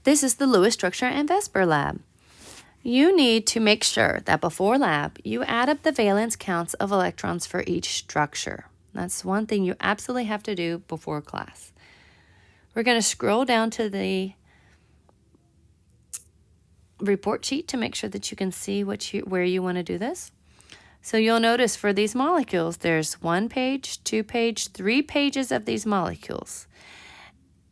This is the Lewis Structure and VESPR lab. You need to make sure that before lab, you add up the valence counts of electrons for each structure. That's one thing you absolutely have to do before class. We're going to scroll down to the report sheet to make sure that you can see where you want to do this. So you'll notice for these molecules, there's 1 page, 2 page, 3 pages of these molecules.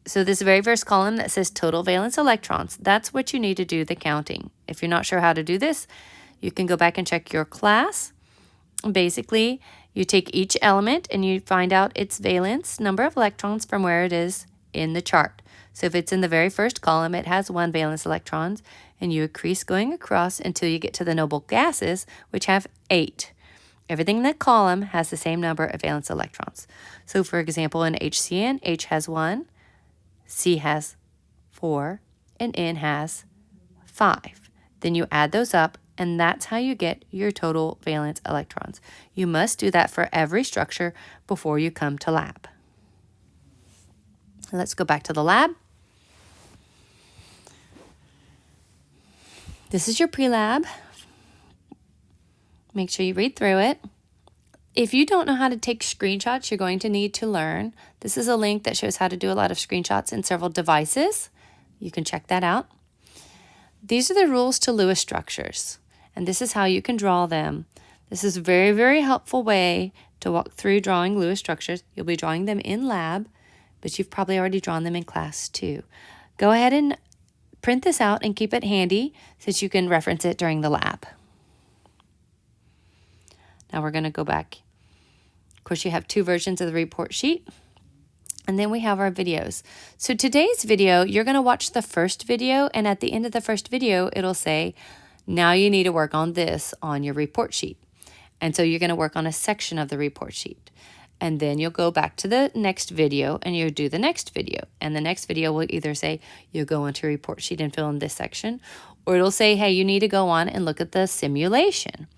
So this very first column that says total valence electrons, that's what you need to do the counting. If you're not sure how to do this, you can go back and check your class. Basically, you take each element and you find out its valence number of electrons from where it is in the chart. So if it's in the very first column, it has 1 valence electrons, and you increase going across until you get to the noble gases, which have 8. Everything in that column has the same number of valence electrons. So for example, in HCN, H has 1, C has 4, and N has 5. Then you add those up, and that's how you get your total valence electrons. You must do that for every structure before you come to lab. Let's go back to the lab. This is your pre-lab. Make sure you read through it. If you don't know how to take screenshots, you're going to need to learn. This is a link that shows how to do a lot of screenshots in several devices. You can check that out. These are the rules to Lewis structures, and this is how you can draw them. This is a very, very helpful way to walk through drawing Lewis structures. You'll be drawing them in lab, but you've probably already drawn them in class too. Go ahead and print this out and keep it handy so that you can reference it during the lab. Now we're going to go back. Of course, you have 2 versions of the report sheet. And then we have our videos. So today's video, you're going to watch the first video, and at the end of the first video, it'll say, now you need to work on this on your report sheet. And so you're going to work on a section of the report sheet. And then you'll go back to the next video and you'll do the next video. And the next video will either say, you'll go into a report sheet and fill in this section, or it'll say, hey, you need to go on and look at the simulation.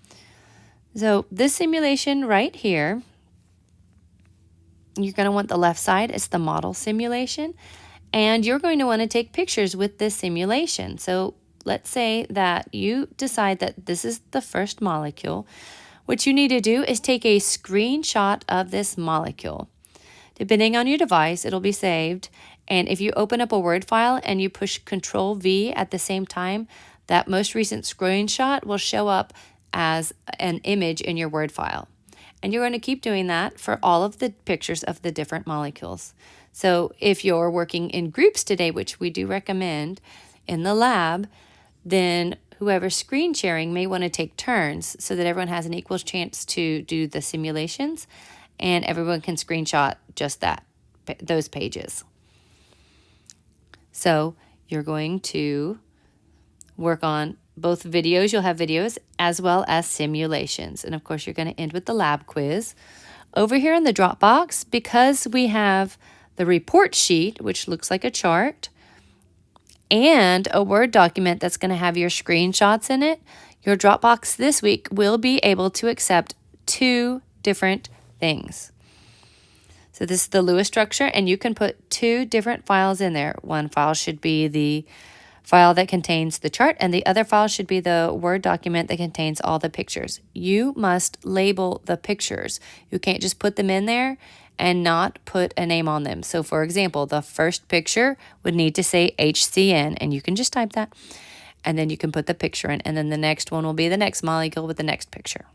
So this simulation right here, you're going to want the left side. It's the model simulation. And you're going to want to take pictures with this simulation. So let's say that you decide that this is the first molecule. What you need to do is take a screenshot of this molecule. Depending on your device, it'll be saved. And if you open up a Word file and you push Control-V at the same time, that most recent screenshot will show up as an image in your Word file. And you're going to keep doing that for all of the pictures of the different molecules. So if you're working in groups today, which we do recommend in the lab, then whoever's screen sharing may want to take turns so that everyone has an equal chance to do the simulations and everyone can screenshot just those pages. So you're going to work on both videos. You'll have videos as well as simulations. And of course, you're going to end with the lab quiz. Over here in the Dropbox, because we have the report sheet, which looks like a chart, and a Word document that's going to have your screenshots in it, your Dropbox this week will be able to accept 2 different things. So this is the Lewis structure, and you can put 2 different files in there. One file should be the file that contains the chart, and the other file should be the Word document that contains all the pictures. You must label the pictures. You can't just put them in there and not put a name on them. So for example, the first picture would need to say HCN, and you can just type that, and then you can put the picture in, and then the next one will be the next molecule with the next picture.